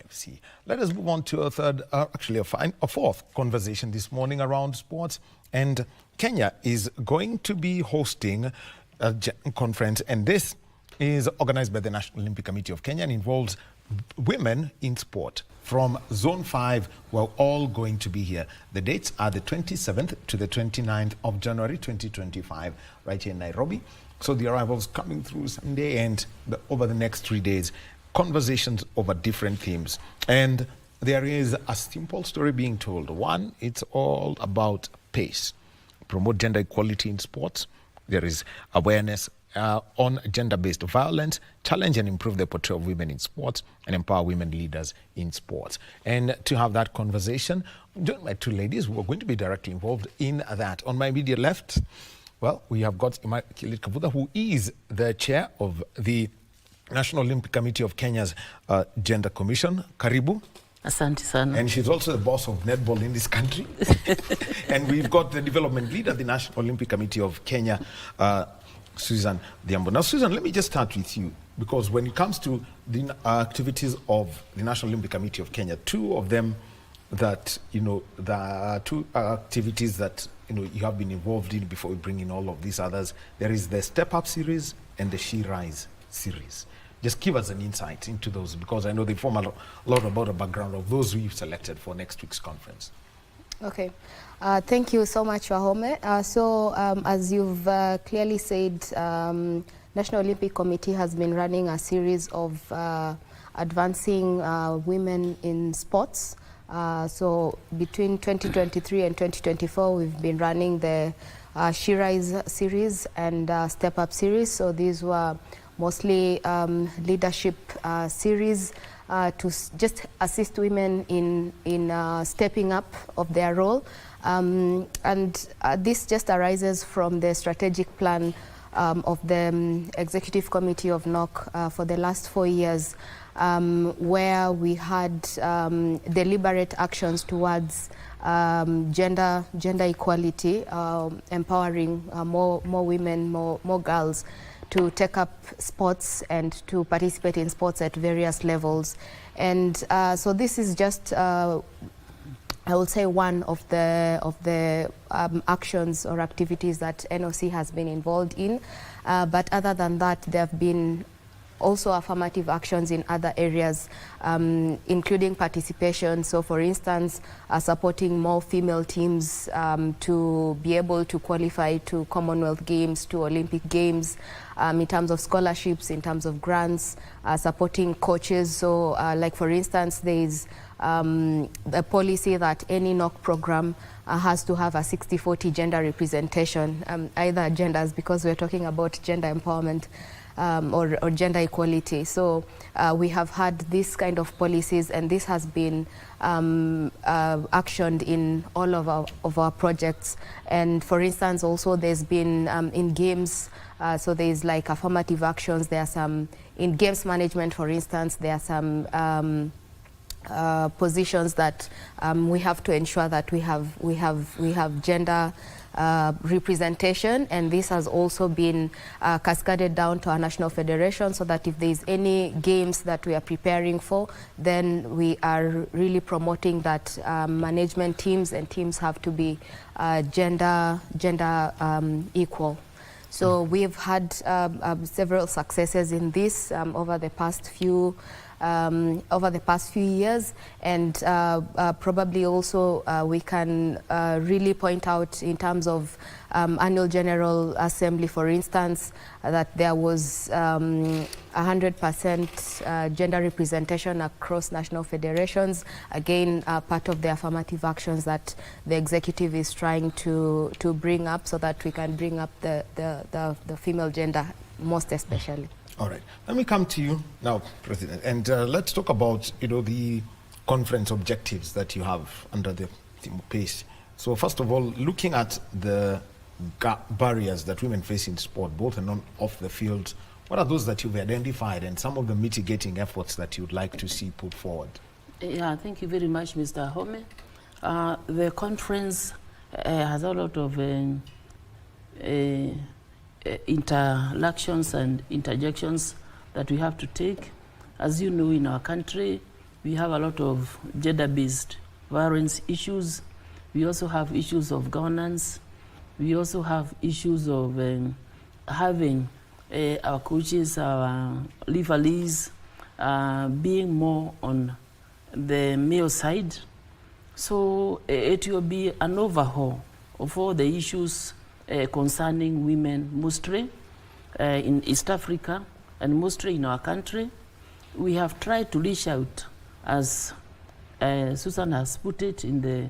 KBC. Let us move on to a third, a fourth conversation this morning around sports. And Kenya is going to be hosting a conference, and this is organized by the National Olympic Committee of Kenya and involves women in sport. From Zone 5, we're all going to be here. The dates are the 27th to the 29th of January 2025, right here in Nairobi. So the arrivals coming through Sunday and over the next 3 days, conversations over different themes. And there is a simple story being told. One, it's all about pace. Promote gender equality in sports. There is awareness on gender-based violence, challenge and improve the portrayal of women in sports, and empower women leaders in sports. And to have that conversation, join my two ladies who are going to be directly involved in that. On my immediate left, well, we have got Immaculate Kavuga, who is the chair of the National Olympic Committee of Kenya's Gender Commission. Karibu. Asante sana. And she's also the boss of netball in this country. And we've got the development leader of the National Olympic Committee of Kenya, Susan Diambo. Now, Susan, let me just start with you, because when it comes to the activities of the National Olympic Committee of Kenya, two of them that, the two activities that, you have been involved in before we bring in all of these others, there is the Step Up series and the She Rise series. Just give us an insight into those, because I know they form a lot about the background of those we've selected for next week's conference. Okay. Thank you so much, Wahome. As you've clearly said, National Olympic Committee has been running a series of advancing women in sports. So between 2023 and 2024, we've been running the She Rise series and Step Up series. So these were mostly leadership series to just assist women in stepping up of their role. This just arises from the strategic plan of the Executive Committee of NOC for the last 4 years, where we had deliberate actions towards gender equality, empowering more women, more girls to take up sports and to participate in sports at various levels. And so this is just, I would say, one of the actions or activities that NOC has been involved in. But other than that, there have been also affirmative actions in other areas, including participation. So for instance, supporting more female teams to be able to qualify to Commonwealth Games, to Olympic Games, in terms of scholarships, in terms of grants, supporting coaches. So like for instance, there is a policy that any NOC program has to have a 60-40 gender representation, either genders, because we're talking about gender empowerment, or gender equality. So we have had this kind of policies, and this has been actioned in all of our projects. And for instance, also there's been in games, so there's like affirmative actions. There are some in games management, for instance, there are some positions that we have to ensure that we have gender representation, and this has also been cascaded down to our national federation, so that if there is any games that we are preparing for, then we are really promoting that management teams and teams have to be gender equal. So we've had several successes in this over the past few years, and probably also we can really point out in terms of annual General Assembly, for instance, that there was 100% gender representation across national federations. Again, part of the affirmative actions that the executive is trying to bring up, so that we can bring up the female gender most especially. All right. Let me come to you now, President, and let's talk about the conference objectives that you have under the theme of PACE. So first of all, looking at the barriers that women face in sport, both and on off the field, what are those that you've identified and some of the mitigating efforts that you'd like to see put forward? Yeah, thank you very much, Mr. Home. The conference has a lot of interactions and interjections that we have to take. As you know, in our country, we have a lot of gender-based violence issues. We also have issues of governance. We also have issues of having our coaches, our referees, being more on the male side. So it will be an overhaul of all the issues concerning women, mostly in East Africa and mostly in our country. We have tried to reach out, as Susan has put it, in the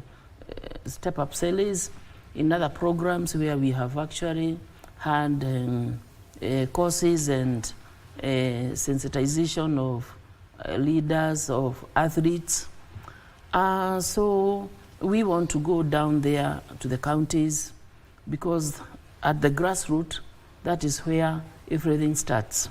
Step Up series, in other programs where we have actually had courses and sensitization of leaders, of athletes. So we want to go down there to the counties, because at the grassroots, that is where everything starts.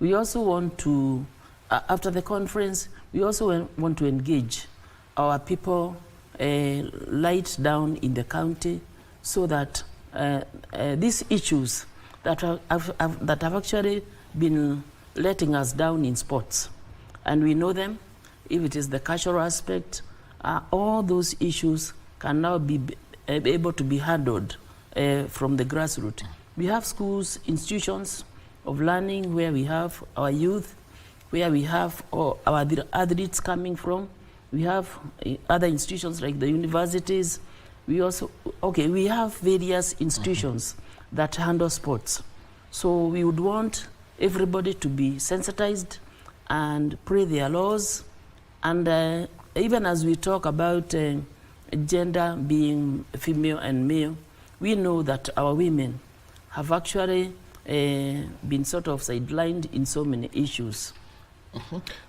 We also want to, after the conference, we also want to engage our people right down in the county, so that these issues that have actually been letting us down in sports, and we know them, if it is the cultural aspect, all those issues can now be able to be handled from the grassroots. We have schools, institutions of learning where we have our youth, where we have our athletes coming from. We have other institutions like the universities. We also, we have various institutions that handle sports. So we would want everybody to be sensitized and pray their laws. And even as we talk about gender being female and male, we know that our women have actually been sort of sidelined in so many issues.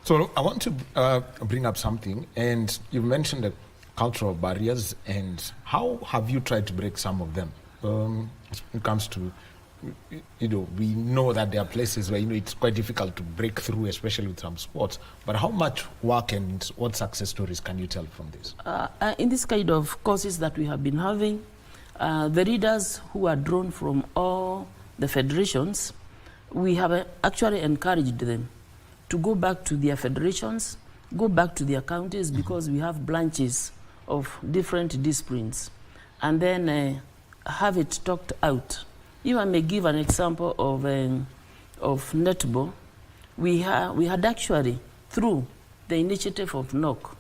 So I want to bring up something, and you mentioned the cultural barriers, and how have you tried to break some of them? When it comes to, we know that there are places where, it's quite difficult to break through, especially with some sports, but how much work and what success stories can you tell from this? In this kind of courses that we have been having, the leaders who are drawn from all the federations, we have actually encouraged them to go back to their federations, go back to their counties, because we have branches of different disciplines, and then have it talked out. If I may give an example of netball, we had actually, through the initiative of NOC,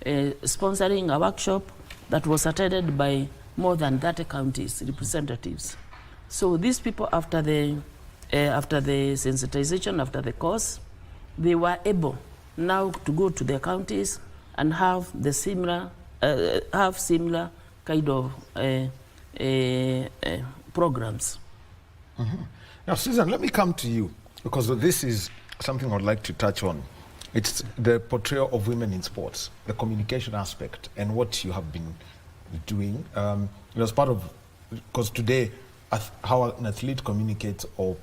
sponsoring a workshop that was attended by more than 30 counties representatives. So these people, after the sensitization, after the course, they were able now to go to their counties and have the similar kind of programs. Now, Susan, let me come to you, because this is something I'd like to touch on. It's the portrayal of women in sports, the communication aspect, and what you have been doing. As part of, because today, how an athlete communicates or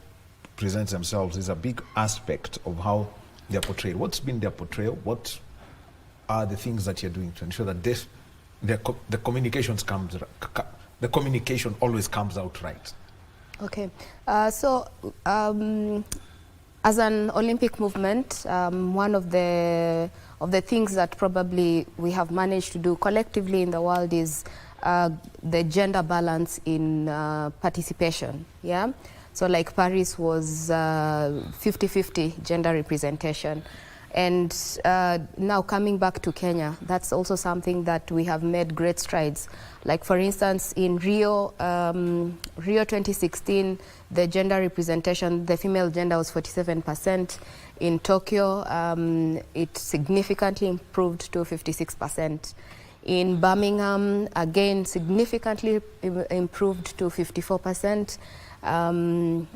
presents themselves is a big aspect of how they're portrayed. What's been their portrayal? What are the things that you're doing to ensure that the communication always comes out right? Okay, so as an Olympic movement, one of the things that probably we have managed to do collectively in the world is the gender balance in participation. Yeah, so like Paris was 50-50 gender representation. And now coming back to Kenya, that's also something that we have made great strides. Like for instance, in Rio 2016, the gender representation, the female gender was 47%. In Tokyo, it significantly improved to 56%. In Birmingham, again, significantly improved to 54%. In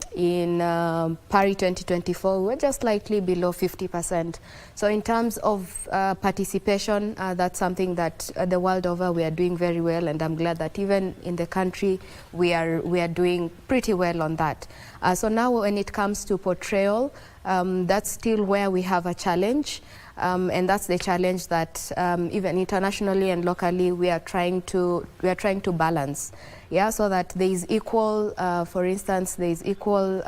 Paris 2024, we're just slightly below 50%. So in terms of participation, that's something that the world over we are doing very well, and I'm glad that even in the country we are doing pretty well on that. So now when it comes to portrayal, that's still where we have a challenge. And that's the challenge that even internationally and locally we are trying to balance, yeah, so that there is equal, for instance, there is equal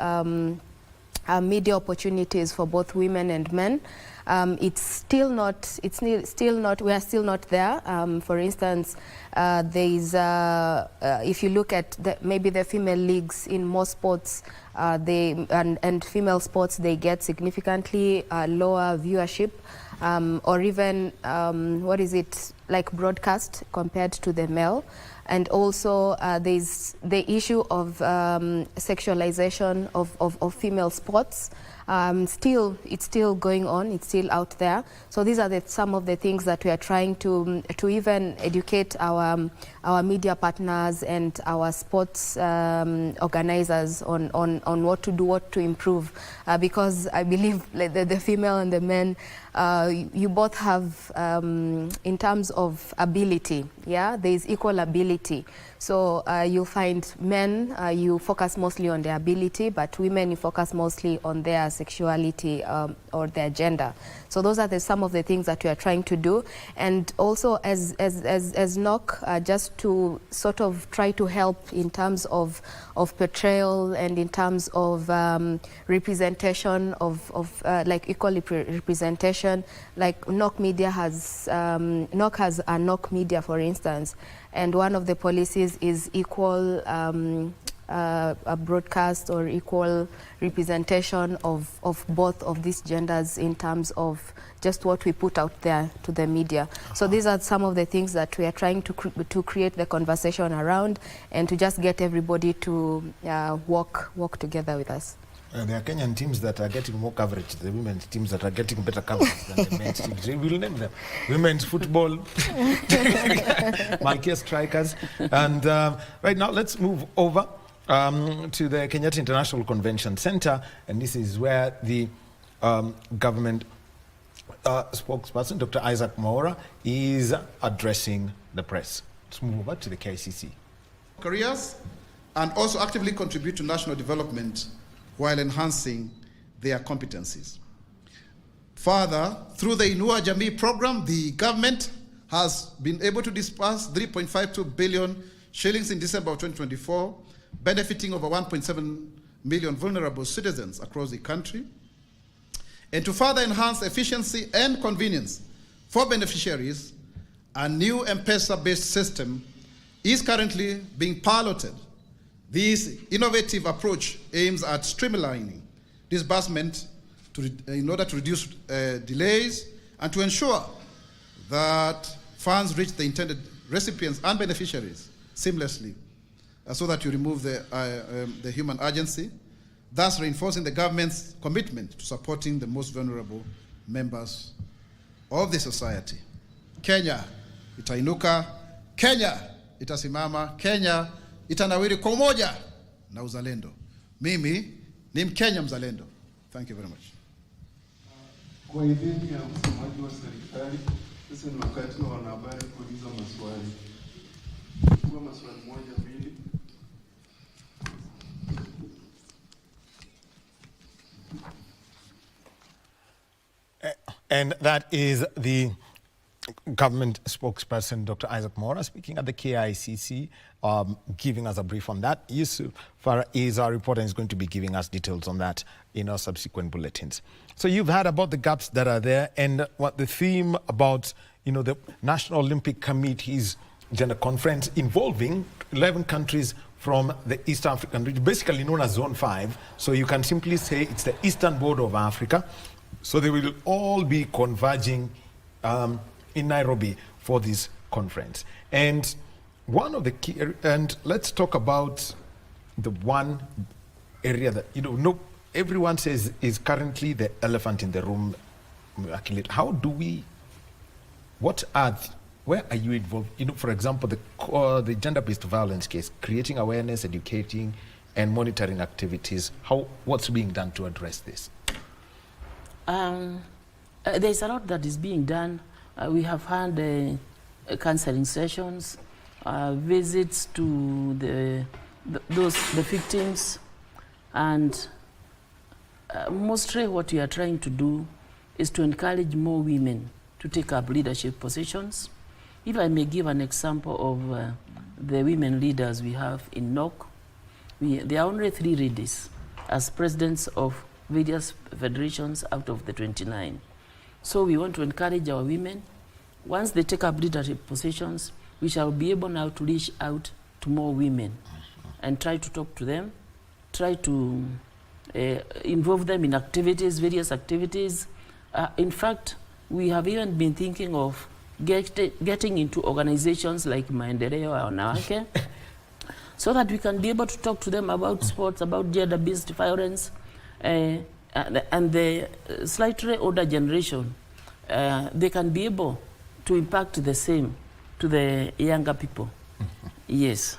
media opportunities for both women and men. We are still not there. For instance, if you look at maybe the female leagues in most sports, and female sports, they get significantly lower viewership, or even like broadcast compared to the male. And also there's the issue of sexualization of female sports. It's still going on. It's still out there. So these are some of the things that we are trying to even educate our media partners and our sports organizers on what to do, what to improve, because I believe like the female and the men, you both have in terms of ability, there is equal ability. So you'll find men, you focus mostly on their ability, but women, you focus mostly on their sexuality or their gender. So those are some of the things that we are trying to do. And also as NOC, just to sort of try to help in terms of portrayal and in terms of representation of like equal representation. Like NOC Media has, NOC has a NOC Media, for instance, and one of the policies is equal a broadcast or equal representation of both of these genders in terms of just what we put out there to the media. So these are some of the things that we are trying to create the conversation around and to just get everybody to work together with us. There are Kenyan teams that are getting more coverage, the women's teams that are getting better coverage than the men's teams. We will name them. Women's football, Malkia Strikers. And right now, let's move over to the Kenyatta International Convention Center. And this is where the government spokesperson, Dr. Isaac Mwaura, is addressing the press. Let's move over to the KCC. Careers and also actively contribute to national development while enhancing their competencies. Further, through the Inua Jamii program, the government has been able to disperse 3.52 billion shillings in December of 2024, benefiting over 1.7 million vulnerable citizens across the country. And to further enhance efficiency and convenience for beneficiaries, a new M-Pesa-based system is currently being piloted. This innovative approach aims at streamlining disbursement in order to reduce delays and to ensure that funds reach the intended recipients and beneficiaries seamlessly, so that you remove the human agency, thus reinforcing the government's commitment to supporting the most vulnerable members of the society. Kenya itainuka, Kenya itasimama, Kenya itanawiri kwa umoja na uzalendo. Mimi ni Mkenya mzalendo. Thank you very much. Kwa idhini ya msemaji wa serikali, sasa ni wakati wa wanahabari kuuliza maswali. Kwa maswali moja mbili. And that is the government spokesperson, Dr. Isaac Mwaura, speaking at the KICC, giving us a brief on that. Yusuf Farah is our reporter and is going to be giving us details on that in our subsequent bulletins. So you've heard about the gaps that are there and what the theme about, the National Olympic Committee's gender conference involving 11 countries from the East African region, basically known as Zone 5. So you can simply say it's the Eastern Border of Africa. So they will all be converging in Nairobi for this conference. And one of the key, and let's talk about the one area that, everyone says is currently the elephant in the room. How do we, where are you involved? For example, the gender-based violence case, creating awareness, educating, and monitoring activities. What's being done to address this? There's a lot that is being done. We have had counseling sessions, visits to the victims, and mostly what we are trying to do is to encourage more women to take up leadership positions. If I may give an example of the women leaders we have in NOC, there are only 3 ladies as presidents of various federations out of the 29. So we want to encourage our women. Once they take up leadership positions, we shall be able now to reach out to more women and try to talk to them, try to involve them in activities, various activities. In fact, we have even been thinking of getting into organizations like Maendeleo or Wanawake so that we can be able to talk to them about sports, about gender-based violence, and the slightly older generation. They can be able to impact the same to the younger people. Yes.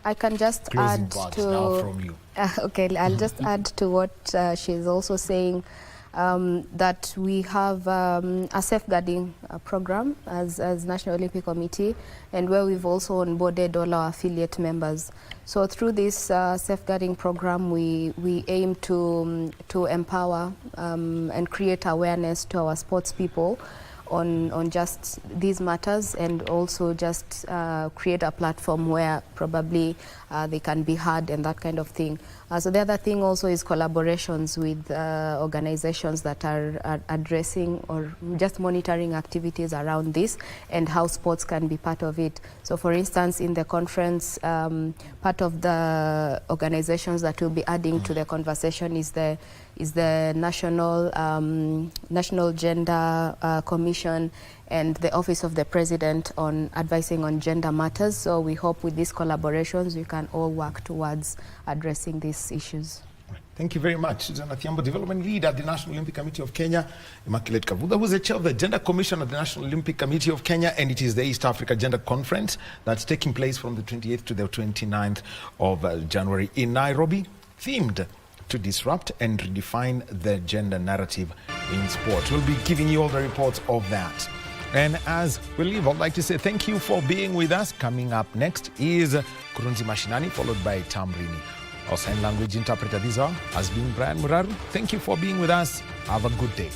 I can just Closing add parts to now from you. okay, I'll just add to what she's also saying, that we have a safeguarding program as National Olympic Committee, and where we've also onboarded all our affiliate members. So through this safeguarding program, we aim to empower and create awareness to our sports people on just these matters, and also just create a platform where probably they can be heard and that kind of thing. So the other thing also is collaborations with organizations that are addressing or just monitoring activities around this and how sports can be part of it. So for instance, in the conference, part of the organizations that will be adding to the conversation is the National Gender Commission and the Office of the President on advising on gender matters. So we hope with these collaborations we can all work towards addressing these issues. Thank you very much, Susan Athiambo, Development Lead at the National Olympic Committee of Kenya, Immaculate Kavuga, who's the chair of the Gender Commission at the National Olympic Committee of Kenya, and it is the East Africa Gender Conference that's taking place from the 28th to the 29th of January in Nairobi, themed to disrupt and redefine the gender narrative in sport. We'll be giving you all the reports of that. And as we leave, I'd like to say thank you for being with us. Coming up next is Kurunzi Mashinani, followed by Tamrini. Our sign language interpreter this hour has been Brian Muraru. Thank you for being with us. Have a good day.